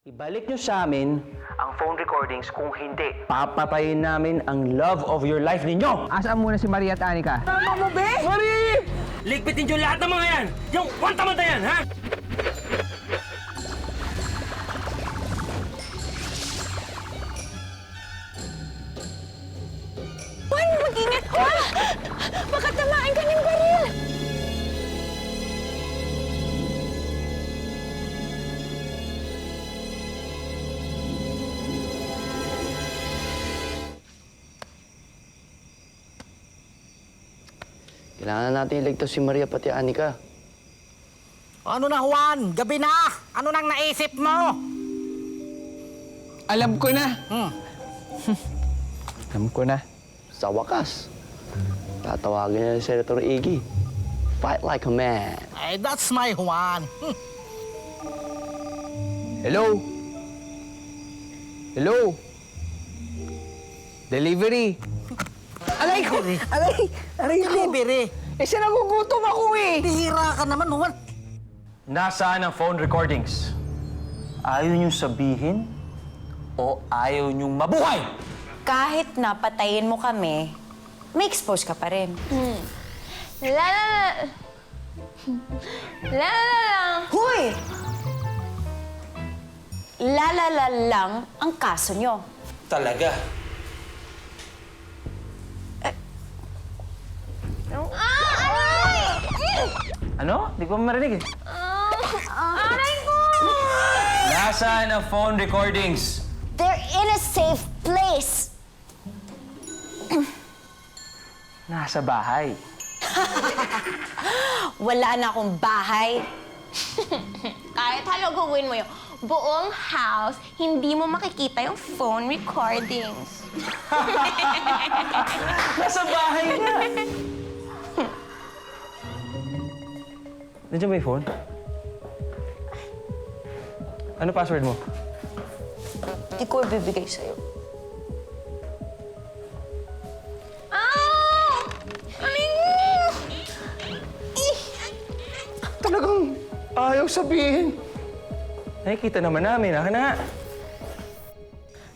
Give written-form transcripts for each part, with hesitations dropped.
Ibalik nyo sa amin ang phone recordings. Kung hindi, papatayin namin ang love of your life ninyo! Asaan muna si Maria at Anika? Tama mo, be! Mari! Ligpitin nyo lahat ng mga yan! Yung kwanta-manta yan, ha? Juan, mag-ingat ka! Baka tamaan ka ng baril! Kailangan natin iligtas si Maria pati Anika. Ano na, Juan? Gabi na! Ano nang naisip mo? Alam ko na. Alam ko na. Sa wakas, tatawagin niya si Senator Iggy. Fight like a man. Ay, that's my Juan. Hello? Hello? Delivery? Aray ko! Aray ko! Delivery. Eh, siya nagugutom ako eh! Bihira ka naman, Juan. Nasaan ang phone recordings? Ayaw nyo sabihin o ayaw nyong mabuhay? Kahit napatayin mo kami, may expose ka pa rin. lang. Hoy! Lalala lang ang kaso nyo. Talaga? Aray! Ano? Di ko marinig eh. Aray ko! Nasaan ang phone recordings? They're in a safe place. Nasa bahay. Wala na akong bahay. Kahit halaguin mo yung buong house, hindi mo makikita yung phone recordings. Nasa bahay na! Nandiyan ba yung phone? Ano password mo? Hindi ko ibibigay sa'yo. Ah! Aling! Talagang ayaw sabihin. Nakikita naman namin, akin na nga.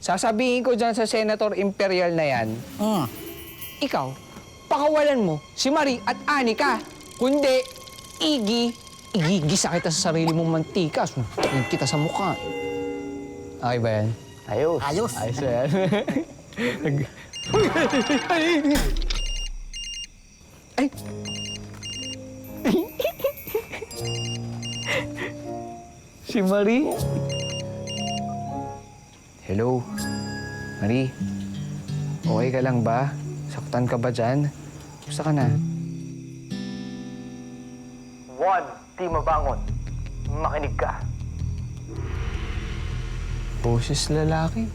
Sasabihin ko dyan sa Senator Imperial na yan, ikaw, pakawalan mo si Marie at Anika. Kundi, igigisa kita sa sarili mong mantika. Sunod kita sa mukha. Okay ba yan? Ayos. Ayos. Ayos ba yan? Ay! Si Marie? Hello? Marie? Okay ka lang ba? Saktan ka ba dyan? Gusto ka na? Juan, di mabangon. Makinig ka. Boses lalaki.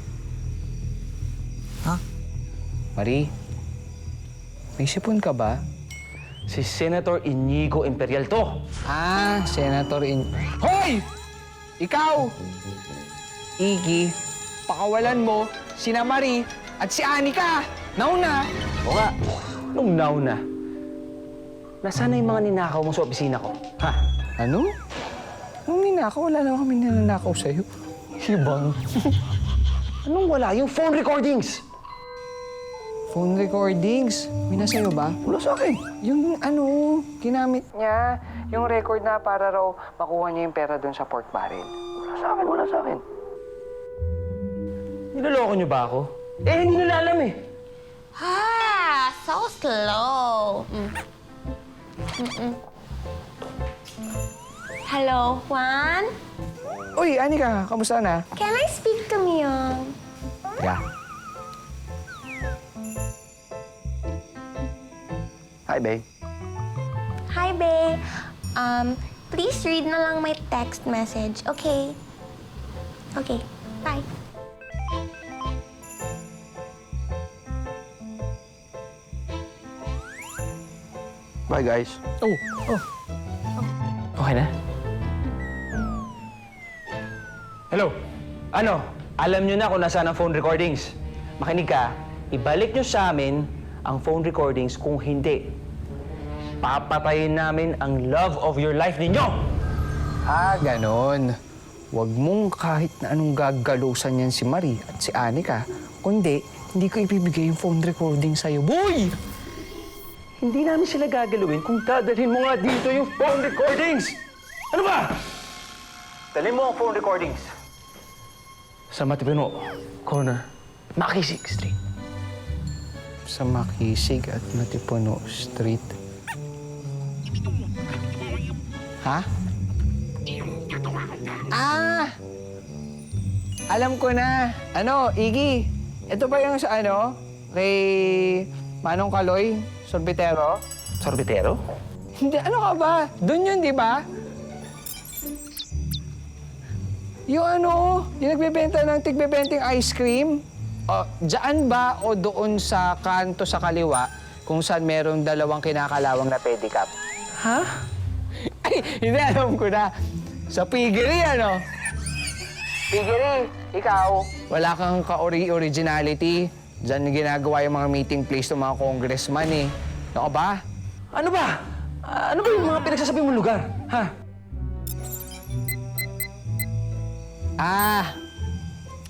Ha? Marie? May sipon ka ba? Si Senator Inigo Imperial to. Ah, Senator Hoy! Ikaw! Iggy, pakawalan mo sina Marie at si Anika! Nauna! O nga, nung nauna. Nasaan na yung mga ninakaw mo sa opisina ko? Ha? Ano? Nung ninakaw, wala naman kami ninanakaw sa'yo. Hibang. Anong wala? Yung phone recordings! Phone recordings. May nasa'yo ba? Wala sa akin. Yung ginamit niya, yung record na para raw makuha niya yung pera doon sa pork barrel. Wala sa akin, wala sa akin. Niloloko niyo ba ako? Eh, hindi nila alam eh. Ah, so slow. Hello, Juan? Uy, Anika, kamusta na? Can I speak to Myung? Yeah. Hi, babe. Hi, babe. Please read na lang my text message, okay? Okay, bye. Bye, guys. Okay na? Hello? Ano? Alam niyo na kung nasaan ang phone recordings. Makinig ka, ibalik niyo sa amin ang phone recordings. Kung hindi, papatayin namin ang love of your life ninyo! Ah, ganon. Huwag mong kahit na anong gagalusan yan si Marie at si Anika. Kundi, hindi ko ibibigay yung phone recording sa'yo. Boy! Hindi namin sila gagalawin kung dadalhin mo nga dito yung phone recordings! Ano ba? Dalhin mo ang phone recordings. Sa Matipino Corner, Makisig Street. Sa Makisig at Matipuno Street. Ha? Ah! Alam ko na. Ano, Iggy? Ito ba yung sa ano? Kay Manong Kaloy? Sorbitero? Sorbitero? Hindi, ano ka ba? Doon yun, di ba? Yung ano, yung nagbebenta ng tigbebenting ice cream. O, dyan ba o doon sa kanto sa kaliwa kung saan merong dalawang kinakalawang na pedicab? Ha? Ay, hindi, alam ko na. Sa piggery, ano? Piggery, ikaw. Wala kang ka-originality. Diyan ginagawa yung mga meeting place ng mga congressman eh. Ano ka ba? Ano ba? Ano ba yung mga pinagsasabi mong lugar? Ha?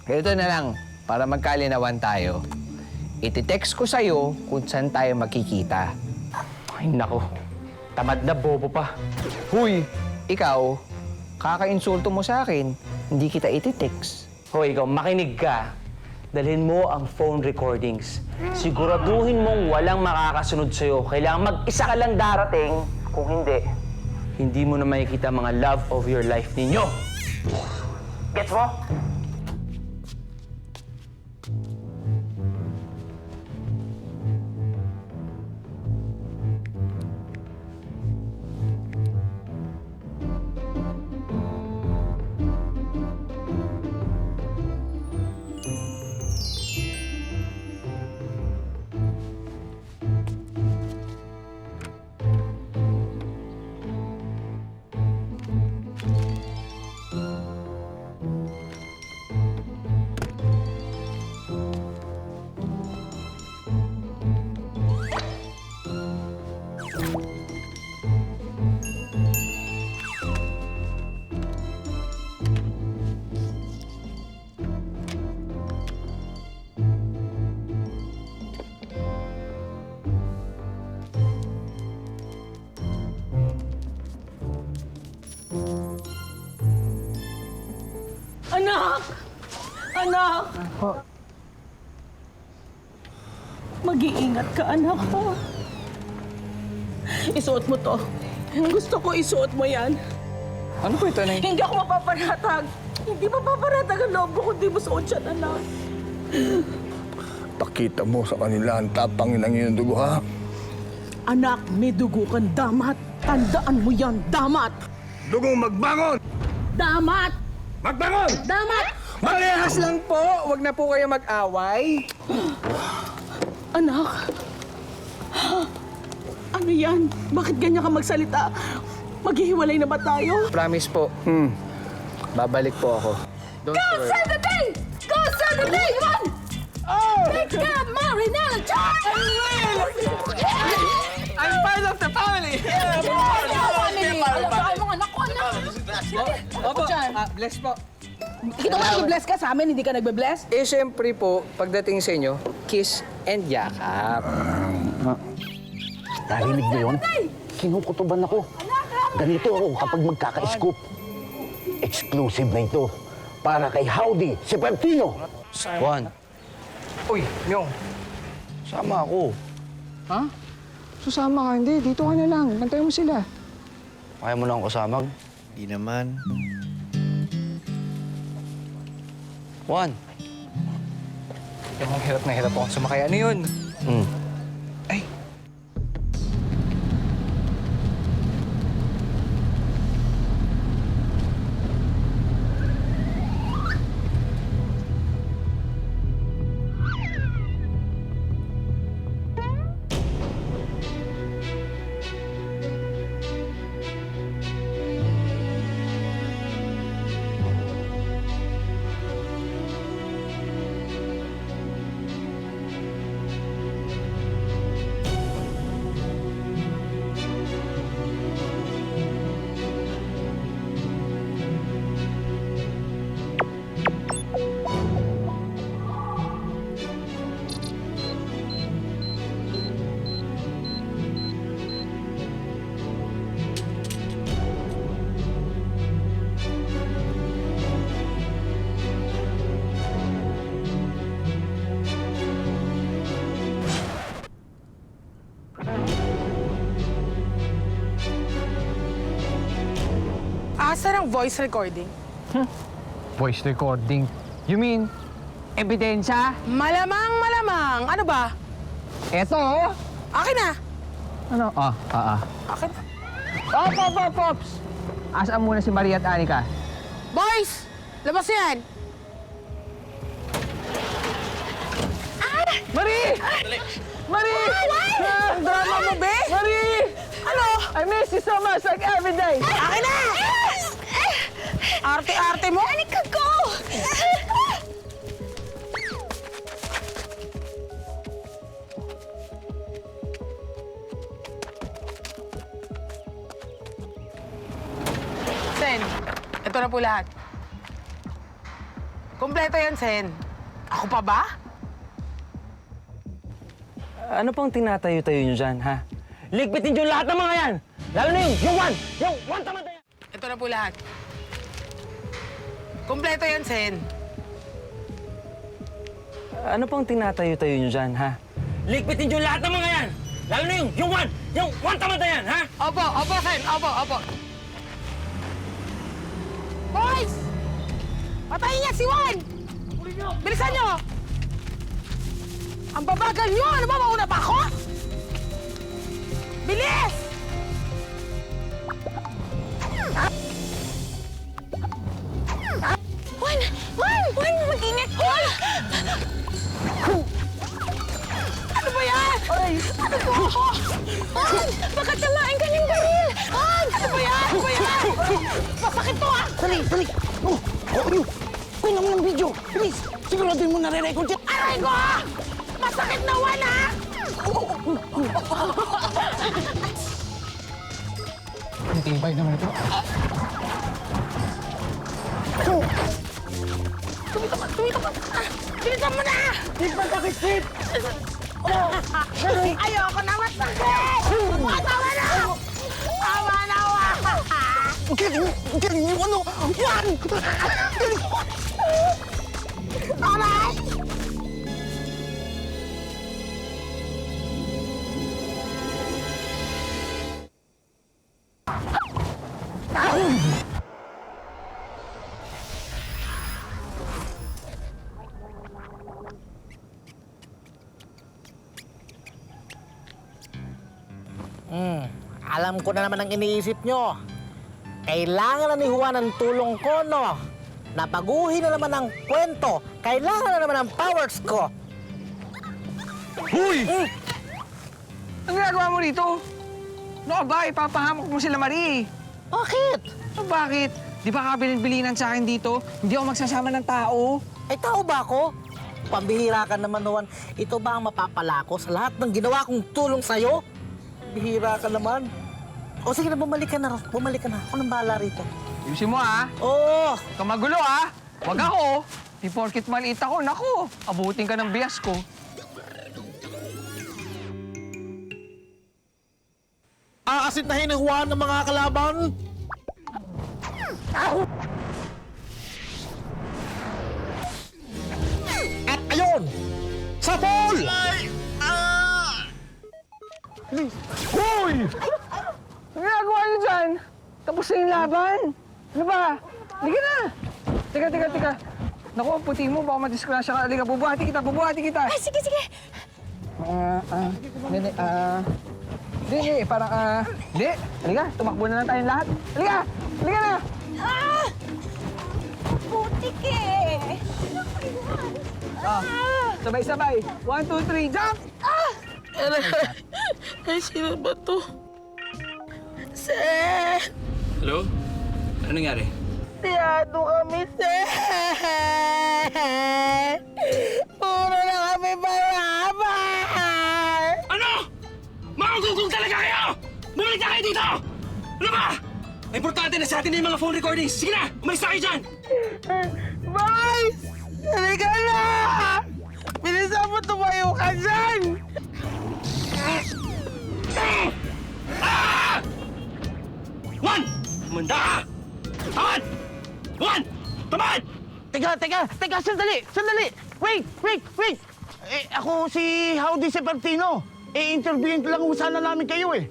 Ganito na lang, para magkalinawan tayo. Iti-text ko sa'yo kung saan tayo makikita. Ay, nako. Tamad na bobo pa. Huy, ikaw, kaka-insulto mo sa akin, hindi kita iti-text. Hoy, ikaw, makinig ka. Dalhin mo ang phone recordings. Siguraduhin mong walang makakasunod sa'yo. Kailangan mag-isa ka lang darating. Kung hindi, hindi mo na makikita mga love of your life ninyo. Gets mo? Anak! Anak! Mag-iingat ka, anak, ha? Isuot mo to. Gusto ko isuot mo yan. Ano po ito, Nay? Hindi ako mapaparatag. Hindi mapaparatag ang loob mo kung di mo suot siya, anak. Pakita mo sa kanila ang tapang ng iyong dugo, ha? Anak, may dugo kang damat. Tandaan mo yan, damat! Dugong magbangon! Damat! Magbangon! Damat! Parehas lang po! Huwag na po kayo mag-away. Anak! Ano yan? Bakit ganyan ka magsalita? Maghihiwalay na ba tayo? Promise po. Babalik po ako. Don't worry. Save the day! Go save the day! Run! Oh! Let's get married now! I'm part of the family! Opo, bless po. Kita mo nag-bless ka sa amin, hindi ka nagbe-bless? Eh, siyempre po, pagdating sa inyo, kiss and yakap. Narinig mo yun? Kinukutuban ako. Ganito ako kapag magkaka-scoop. Exclusive na ito. Para kay Howdy, si Pepino. Juan, Uy, Myong. sama ako. Ha? Susama ka, hindi. Dito ka na lang. Bantayan mo sila. Kaya mo na akong kasama. Di naman. Juan. Yung hirap na hirap ako sumakay. Ano yun? Ay. voice recording. Voice recording. You mean, ebidensya? Malamang. Ano ba? Eto, oh. Akin na. Ano? Akin na. Pops! Asaan muna si Maria at Anika? Boys! Labas yan! Marie! Marie! Ang drama mo, be? Marie! Ano? I miss you so much, like every day! Akin na! Arte-arte mo? Anika, go! Sen, ito na po lahat. Kompleto yan, Sen. Ako pa ba? Ano pang tinatayo-tayo nyo dyan, ha? Ligpitin nyo lahat ng mga yan! Lalo na yung one tamad yan! Ito na po lahat. Kompleto yan, Sen. Ano pang tinatayo-tayo nyo dyan, ha? Ligpitin nyo lahat ng mga yan! Lalo na yung one tamad yan, ha? Opo, Sen. Opo. Boys! Patayin niya si Juan! Bilisan niyo! Ang babagal niyo! Ano ba, mauna pa ako? Bilis! Juan! Mag-ingat ka! Ano ba yan? Ano po ako? Juan! Baka tamain ka ng baril! Juan! Ano ba yan? Masakit to, ah! Dali! Kulang ng video! Please! Siguradin mo nare-record yan! Aray ko, ah! Masakit na, Juan, ah! Ang tibay naman ito. Tumita pa! Bilisan mo na! Di ba nakisip? Ayoko na masakit! Tama na! Juan! Galing mo ano? Juan! Aray! Alam ko na naman ang iniisip nyo. Kailangan na ni Juan ng tulong ko, no? Nabaguhin na naman ang kwento. Kailangan na naman ang powers ko. Ang ginagawa mo rito? No ba, ipapahamak mo sila, Marie. Bakit? Bakit? Di ba kabilin-bilinan sa akin dito? Hindi ako magsasama ng tao. Ay, tao ba ako? Pambihira ka naman, Juan. Ito ba ang mapapala ko sa lahat ng ginawa kong tulong sa'yo? Bihira ka naman. O sige na, bumalik ka na. Ako nang bahala rito. Ayusin mo, ha? Oo! Huwag kang magulo, ha? Huwag ako. Di porkit maliit ako, naku. Abutin ka ng bias ko. Aasintahin ni Juan ng mga kalaban? At ayun! Sa pool! Hoy! Ang ginagawa niyo dyan? Tapos na yung laban. Ano ba? Liga na! Teka. Naku, ang puti mo. Baka madisgrasya ka. Liga, bubuhati kita. Ay, sige. Hindi, parang, hindi. Halika, tumakbo na lang tayong lahat. Halika na! Putik eh! Sabay-sabay. 1, 2, 3, jump! Ay, sino ba to? Sen! Hello? Ano nangyari? Tiyado kami, Sen! Puro na kami barabar! Ano? Makagugong talaga kayo! Bumalik na kayo dito! Ano ba? Importante na sa atin yung mga phone recordings. Sige na, umalis na kayo dyan! Boys! Halika na! Bilisan mo tumayo ka dyan! Juan! Manda ka! Tamad! Juan! Tamad! Teka, sandali! Wait! Ako si Howdy Sepertino. Interviewin ko lang kung sana namin kayo eh.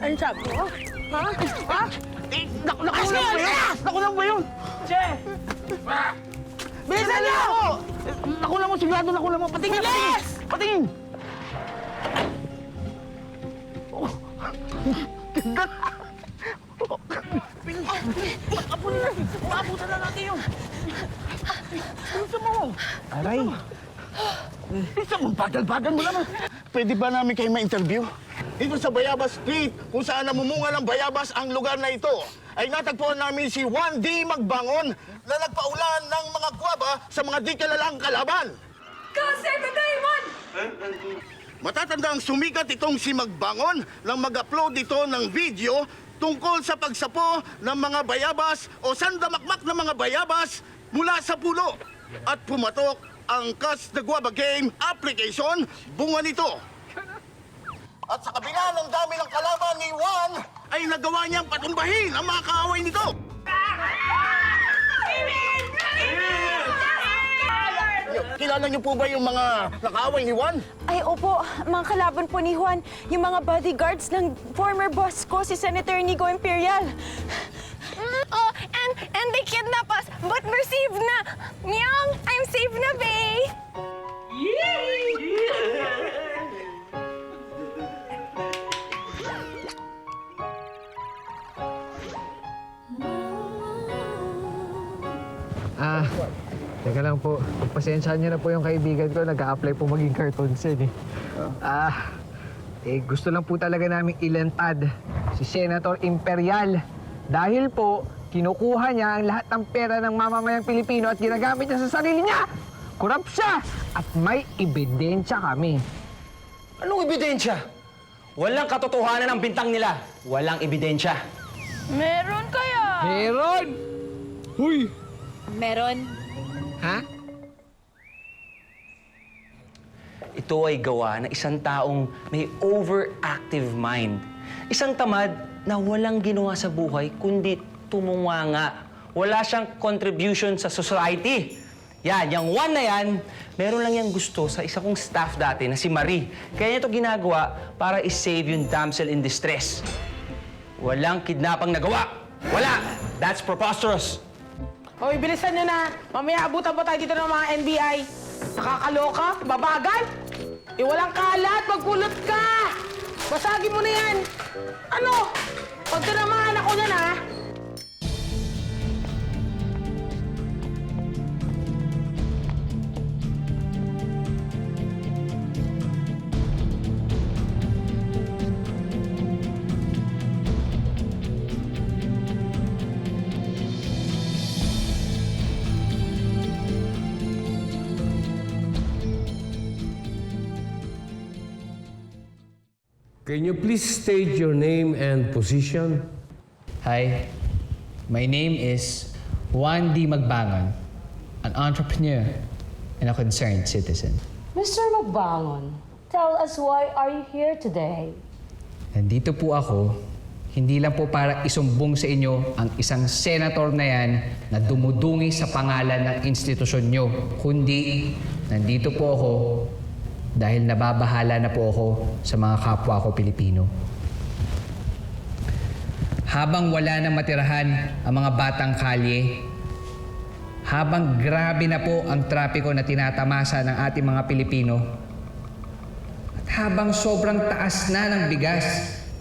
Ano sabi mo? Ha? Ha? Nakulang ba yun? Nakulang ba yun? Che! Bilisan niyo! Nakulang mo, sigurado nakulang mo. Patingin! Bilis! Patingin! Ganda! Maabutan na natin yun! Bilisan mo! Aray. Isa mo, bagal-bagal mo naman. Pwede ba namin kayo ma-interview? Dito sa Bayabas Street, kung saan namumunga ng bayabas ang lugar na ito, ay natagpuan namin si Juan D. Magbangon na nagpaulan ng mga gwaba sa mga di kilalang kalaban. Matatanda ang sumikat itong si Magbangon nang mag-upload ito ng video tungkol sa pagsapo ng mga bayabas o sandamakmak ng mga bayabas mula sa puno at pumatok ang Catch the Guava Game application bunga nito. At sa kabila ng dami ng kalaban ni Juan, ay nagawa niyang patumbahin ang mga kaaway nito. Kilala niyo po ba yung mga nakaaway ni Juan? Ay, opo. Mga kalaban po ni Juan. Yung mga bodyguards ng former boss ko, si Senator Nico Imperial. Oh, and they kidnap us, but we're safe na. Nyang, I'm safe na, bae. Teka lang po. Pagpasensyahan niyo na po yung kaibigan ko. Nag-a-apply po maging cartoons yan eh. Gusto lang po talaga namin ilantad si Senator Imperial. Dahil po, kinukuha niya ang lahat ng pera ng mamamayang Pilipino at ginagamit niya sa sarili niya. Kurap siya at may ebidensya kami. Anong ebidensya? Walang katotohanan ang bintang nila. Walang ebidensya. Meron kaya? Meron! Huy! Meron. Ha? Ito ay gawa ng isang taong may overactive mind. Isang tamad na walang ginawa sa buhay kundi tumunganga. Wala siyang contribution sa society. Yan, yung one na yan, meron lang yang gusto sa isa kong staff dati na si Marie. Kaya niya ito ginagawa para i-save yung damsel in distress. Walang kidnapang nagawa. Wala! That's preposterous. Hoy, bilisan nyo na. Mamaya abutan pa tayo dito ng mga NBI. Nakakaloka? Babagal? Walang kalat. Magpulot ka. Basagin mo na yan. Ano? Pag tinamaan ako na na. Can you please state your name and position? Hi, my name is Juan D. Magbangon, an entrepreneur and a concerned citizen. Mr. Magbangon, tell us why are you here today? Nandito po ako, hindi lang po para isumbong sa inyo ang isang senator na yan na dumudungi sa pangalan ng institusyon nyo, kundi nandito po ako dahil nababahala na po ako sa mga kapwa ko Pilipino. Habang wala nang matirahan ang mga batang kalye, habang grabe na po ang trapiko na tinatamasa ng ating mga Pilipino, at habang sobrang taas na ng bigas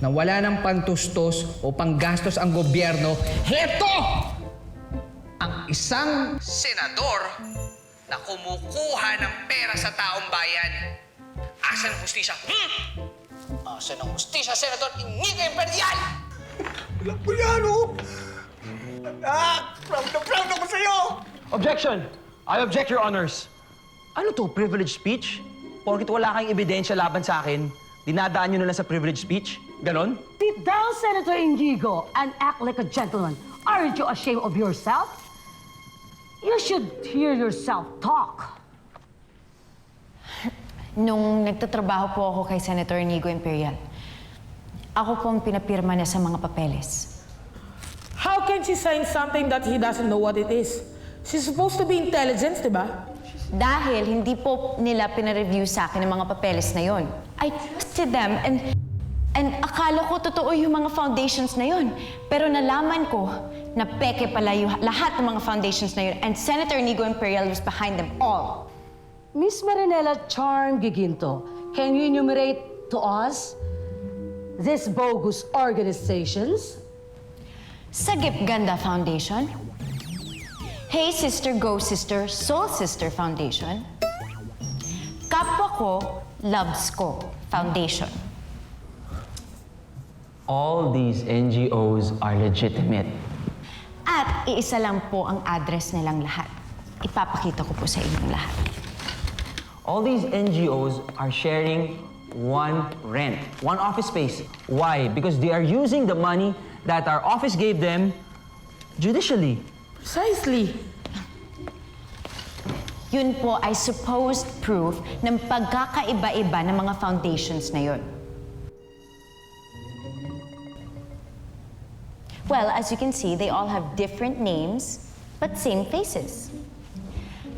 na wala nang pantustos o panggastos ang gobyerno, heto! Ang isang senador na kumukuha ng pera sa taong bayan. Asan ang hustisya? Asan ang hustisya, Senator Inigo Imperial? Alam ko yan, oh! Proud na proud ako sa'yo! Objection! I object, Your Honors. Ano to, privilege speech? Porkit wala kayong ebidensya laban sa akin, dinadaan nyo na lang sa privilege speech? Ganon? Sit down, Senator Inigo, and act like a gentleman. Aren't you ashamed of yourself? You should hear yourself talk. Nung nagtatrabaho po ako kay Senator Nico Imperial, ako po ang pinapirma niya sa mga papeles. How can she sign something that he doesn't know what it is? She's supposed to be intelligent, di ba? Dahil hindi po nila pinareview sa akin ang mga papeles na yon. I trusted them and And akala ko totoo yung mga foundations na yun. Pero nalaman ko na peke pala yung lahat ng mga foundations na yun. And Senator Nigo Imperial was behind them all. Miss Marinela Charm Giginto, can you enumerate to us these bogus organizations? Sagip Ganda Foundation, Hey Sister Go Sister Soul Sister Foundation, Kapwa Ko Loves Ko Foundation. All these NGOs are legitimate. At iisa lang po ang address nilang lahat. Ipapakita ko po sa inyong lahat. All these NGOs are sharing one rent, one office space. Why? Because they are using the money that our office gave them judicially. Precisely. Yun po ay supposed proof ng pagkakaiba-iba ng mga foundations na yun. Well, as you can see, they all have different names, but same faces.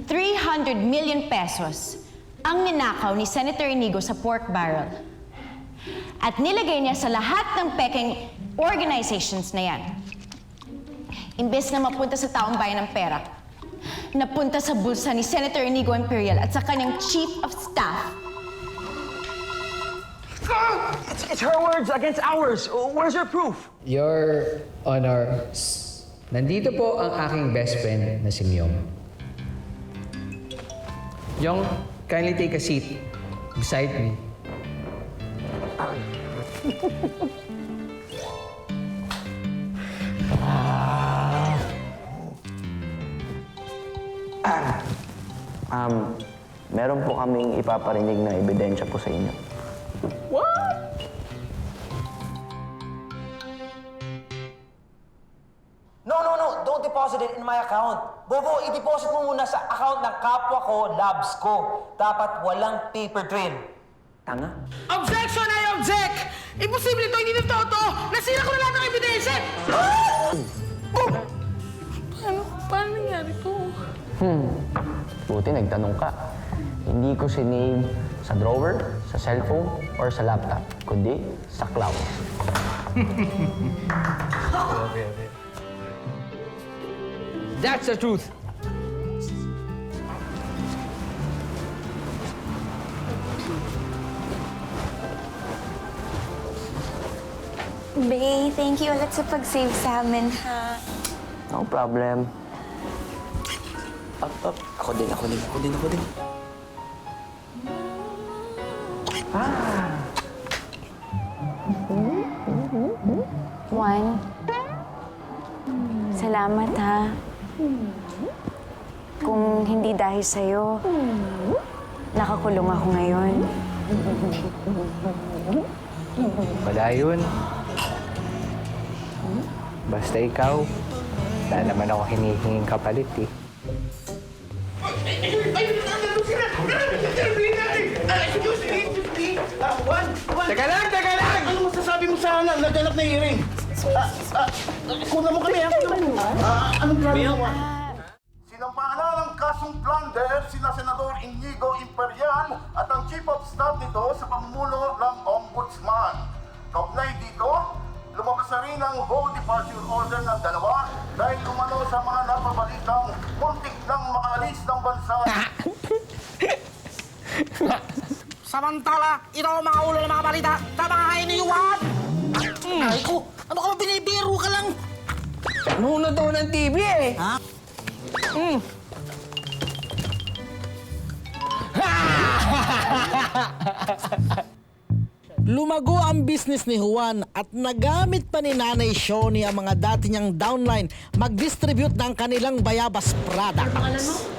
300 million pesos ang ninakaw ni Senator Inigo sa pork barrel. At nilagay niya sa lahat ng peking organizations na yan. Imbes na mapunta sa taong bayan ng pera, napunta sa bulsa ni Senator Inigo Imperial at sa kanyang chief of staff. It's her words against ours. Where's your proof? Your Honor, nandito po ang aking best friend na si Myong. Myong, kindly take a seat beside me. Meron po kaming ipaparinig na ebidensya po sa inyo. No. Don't deposit it in my account. Bobo, i-deposit mo muna sa account ng kapwa ko, labs ko. Dapat walang paper trail. Tanga? Objection! I object! Imposible ito, hindi totoo to! Nasira ko na lahat ng ebidensya! Paano nangyari to? Buti nagtanong ka. Hindi ko sinave sa drawer, sa cellphone, or sa laptop, kundi sa cloud. That's the truth. Bay, thank you ulit sa pag-save sa amin, ha? No problem. Up. Ako din. Juan, salamat ha. Kung hindi dahil sa'yo, nakakulong ako ngayon. Wala yun. Basta ikaw, wala naman ako hinihinging kapalit eh. Juan! Teka lang! Ano masasabi mo sa naganap na hearing? Kuna mo kami, anong plano mo? Sinampahan ng kasong plunder sina Senador Inigo Imperial at ang Chief of Staff nito sa pamumuno ng Ombudsman. Kaugnay dito, lumabas na rin ang whole departure order ng dalawa dahil umano sa mga napabalitang muntik nang makaalis ng bansa. Samantala, ito ang mga ulo ng mga balita sa mga kainiyuhan! Ay ko, ano ka ba binibiro ka lang? Muna to ng TV eh. Ha? Lumago ang business ni Juan at nagamit pa ni Nanay Shoni ang mga dati niyang downline mag-distribute ng kanilang bayabas products.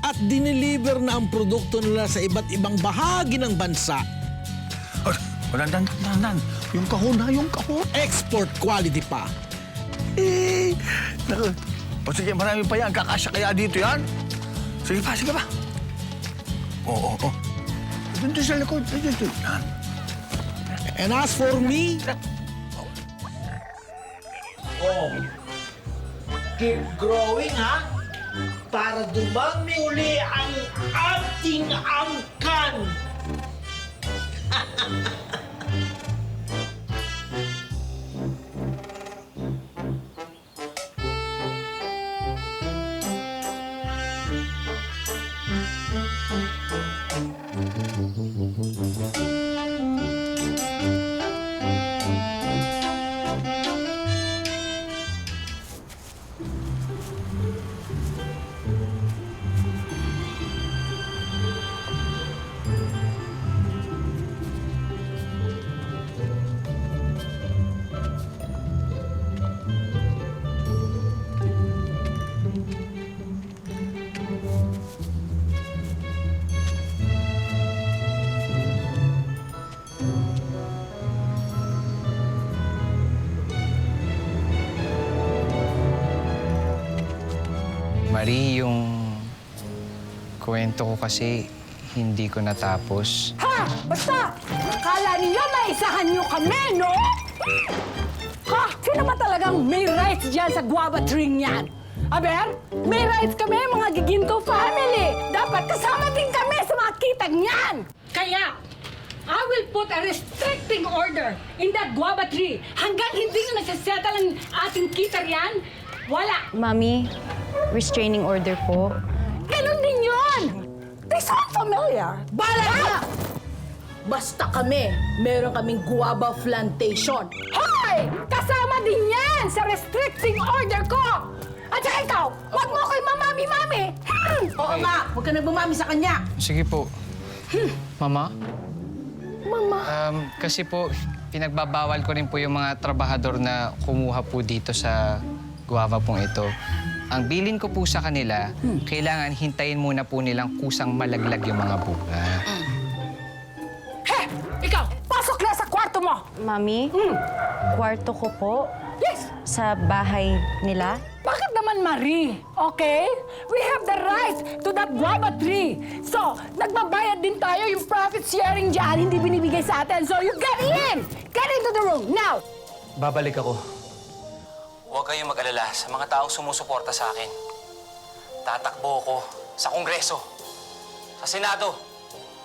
At dineliver na ang produkto nila sa iba't ibang bahagi ng bansa. Walang yung kahon. Export quality pa. O sige, marami pa yan. Kakasya kaya dito yan? Sige pa. Oo. Doon sa likod. Yan. And as for me, Keep growing, ha? para dumami uli ang ating angkan. Marie, yung kwento ko kasi hindi ko natapos. Ha! Basta! Akala ninyo maisahan nyo kami, no? Ha! Sino ba talagang may rights dyan sa guava tree niyan? Aber, may rights kami, mga Giginto family. Dapat kasama din kami sa mga kitag niyan. Kaya, I will put a restricting order in that guava tree. Hanggang hindi na nagsasettle ang ating kitag yan, wala. Mami, restraining order po. Ganun din yun! They sound familiar. Bala na! Basta kami, meron kaming guava plantation. Hoy! Kasama din yan sa restricting order ko! At saka ikaw, wag mo ko'y mamami-mami! Oo nga, huwag ka nagbumami sa kanya. Sige po. Mama? Mama. Kasi po, pinagbabawal ko rin po yung mga trabahador na kumuha po dito sa guava pong ito. Ang bilin ko po sa kanila, kailangan hintayin muna po nilang kusang malaglag yung mga bunga. He! Ikaw, pasok na sa kwarto mo! Mami, kwarto ko po Yes! sa bahay nila. Bakit naman, Marie? Okay? We have the right to that guava tree. So, nagbabayad din tayo yung profit sharing dyan, hindi binibigay sa atin. So, you get in! Get into the room, now! Babalik ako. Huwag kayong mag-alala sa mga taong sumusuporta sa akin. Tatakbo ko sa Kongreso, sa Senado,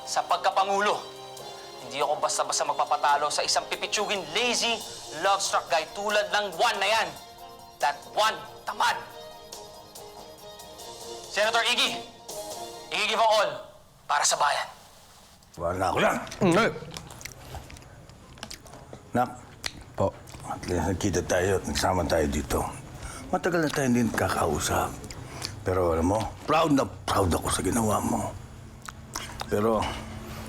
sa pagkapangulo. Hindi ako basta-basta magpapatalo sa isang pipitsugin, lazy, love-struck guy tulad ng Juan na yan. That Juan tamad. Senator Iggy, i-give all para sa bayan. Wala ako lang. Nak, Po. at least nagkita tayo at nagsama tayo dito. Matagal na tayo hindi nakakausap. Pero alam mo, proud na proud ako sa ginawa mo. Pero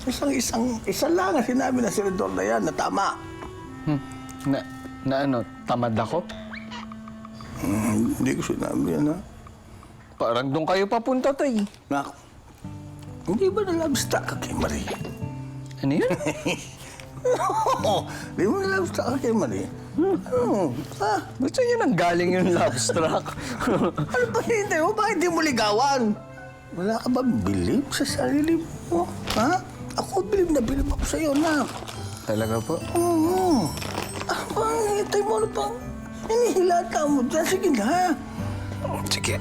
isa lang ang sinabi ng senador na yan na tama. Na ano, tamad ako? Hindi ko sinabi yan, ha? Parang doon kayo papunta, tay. Nak, hindi ba na-love-struck ka kay Marie? Ano yun? Hindi mo na-love-struck ka kay Marie? Gusto niyo nang galing yung love struck? Ano ba hindi mo? Bakit di mo ligawan? Wala ka ba bilib sa sarili mo? Ha? Ako bilib na bilib ako sa'yo, Nak. Talaga po? Oo. Hintay mo na pang hinihilata mo dyan. Sige na. Sige.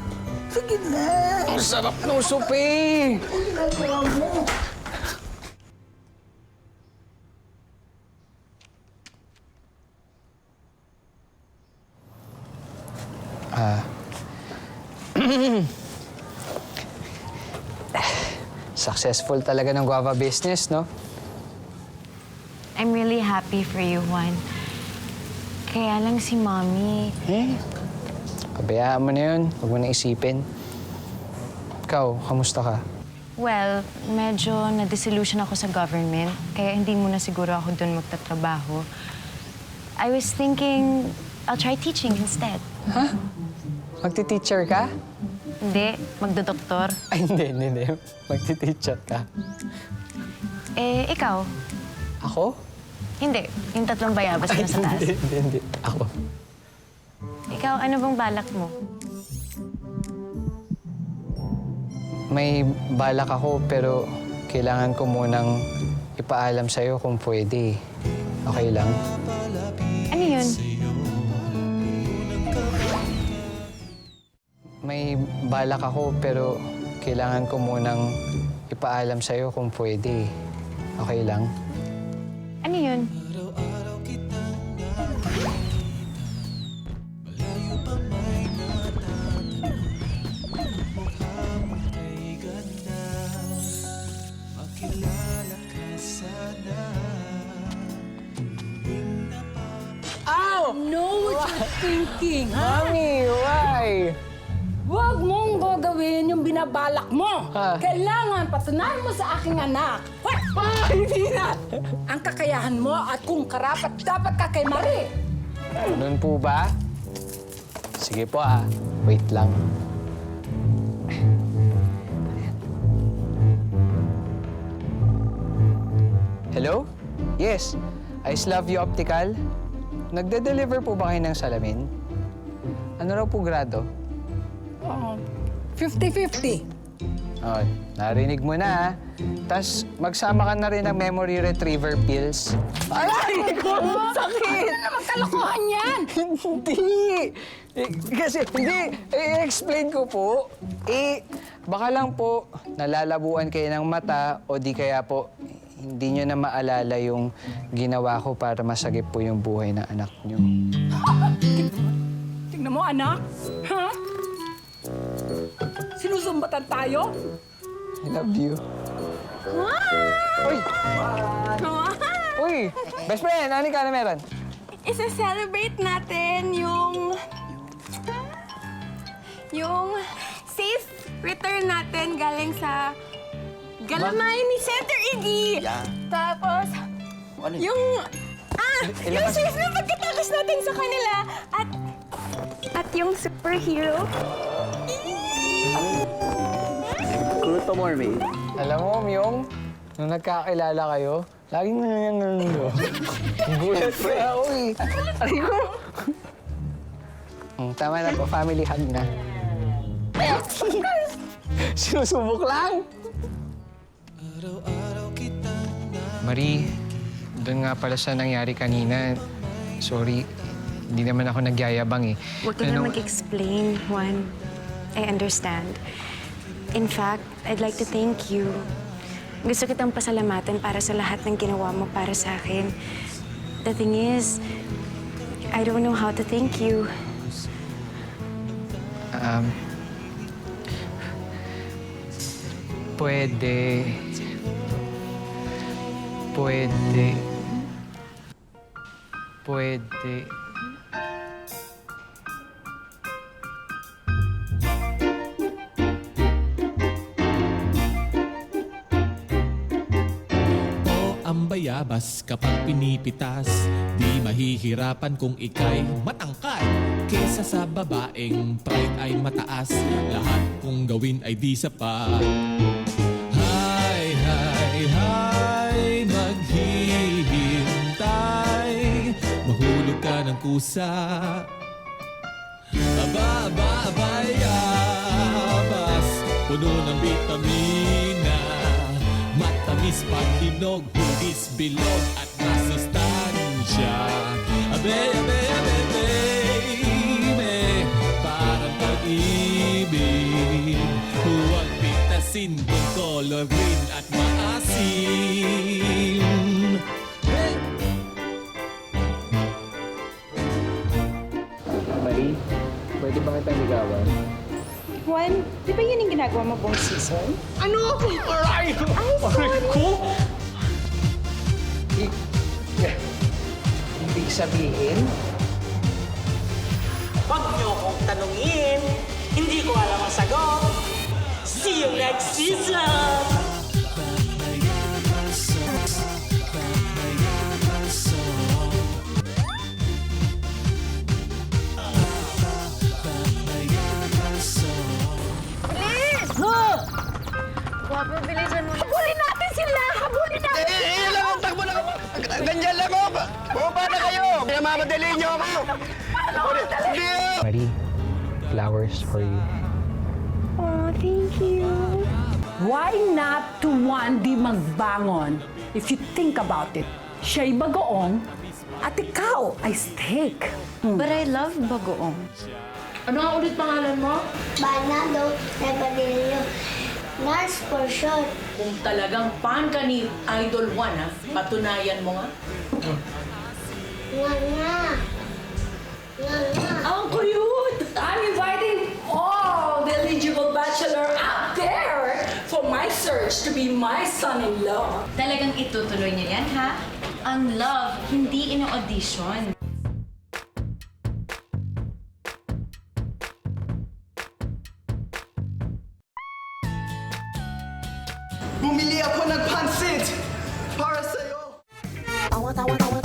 Sige na. Ang sarap ng supi! Ginagawa mo. Successful talaga ng guava business, no? I'm really happy for you, Juan. Kaya lang si Mommy. Pabayaan mo na yun. Huwag mo na isipin. Ikaw, kamusta ka? Well, medyo na-disillusion ako sa government, kaya hindi muna siguro ako doon magtatrabaho. I was thinking, I'll try teaching instead. Ha? Magti-teacher ka? Hindi, magdodoktor. Ay, hindi. Magti-teacher ka. Eh, ikaw? Ako? Hindi, yung tatlong bayabas na sa taas. Hindi. Ako. Ikaw, ano bang balak mo? May balak ako, pero kailangan ko munang ipaalam sa'yo kung pwede. Okay lang? Ano yun? may balak ako pero kailangan ko munang ipaalam sa'yo kung pwede. Okay lang? Ano yun? Know what you're thinking, ha? Mami, why? Huwag mong gagawin yung binabalak mo. Ha? Kailangan patunayan mo sa aking anak. Hindi na! Ang kakayahan mo at kung karapat dapat ka kay Marie. Ganun po ba? Sige po wait lang. Hello? Yes, Ice Love You Optical. Nagde-deliver po ba kayo ng salamin? Ano raw po grado? 50-50. Oh, narinig mo na Tas magsama ka na rin ng memory retriever pills. Aray ko! Sakit! Ano naman kalokohan yan? Hindi! Kasi, hindi. I-explain ko po. Baka lang po nalalabuan kayo ng mata o di kaya po hindi nyo na maalala yung ginawa ko para masagip po yung buhay ng anak nyo. Tingnan mo, anak. Ha? Sinusumbatan tayo? I love you. Uy! Uy! Best friend, ano ka na meron? Isa-celebrate natin yung safe return natin galing sa galamay ni Senator Iggy. Yeah. Tapos, Ano yun? yung safe na pagkatakas natin sa kanila at yung superhero. Kruto mo, May. Alam mo, Myong, nung nagkakilala kayo, laging nangyayang gulat pa ako eh. Aray ko. Tama na po, family hug na. Sinusubok lang. Marie, doon nga pala sa nangyari kanina. Sorry, hindi naman ako nagyayabang eh. Huwag ka na mag-explain, Juan. I understand. In fact, I'd like to thank you. Gusto kitang pasalamatan para sa lahat ng ginawa mo para sa akin. The thing is, I don't know how to thank you. Pwede. Ang bayabas kapag pinipitas, di mahihirapan kung ika'y matangkad. Kesa sa babaeng pride ay mataas, lahat kung gawin ay di sapat. Hay, maghihintay, mahulog ka ng kusa. Bayabas, puno ng vitamina, matamis pag hinog, hugis, bilog at masustansya. Parang pag-ibig, huwag pitasin kung color green at maasim. Marie, pwede ba kitang ligawan? Juan, di ba yun yung ginagawa mo buong season? Ano? Aray! ko? Ibig sabihin? Huwag niyo akong tanungin. Hindi ko alam ang sagot. See you next season! Bilisan mo. Habulin natin sila! Habulin natin! Lang ang takbo na ako. Ganyan lang ako. Bumaba na kayo. Pinamamadali niyo ako. Sige! Marie, flowers for you. Oh, thank you. Why not to one di magbangon? If you think about it, siya'y bagoong at ikaw ay steak. But I love bagoong. Ano nga ulit pangalan mo? Bernardo Regalillo. Nars for short. Kung talagang fan ka ni Idol 1, ha? Patunayan mo nga. Nga nga. Nga nga. Ang cute! I'm inviting all the eligible bachelor out there for my search to be my son-in-law. Talagang itutuloy niyo yan, ha? Ang love, hindi ino-audition. Bumili ako ng pansit para sa'yo! Tawa, tawa, tawa,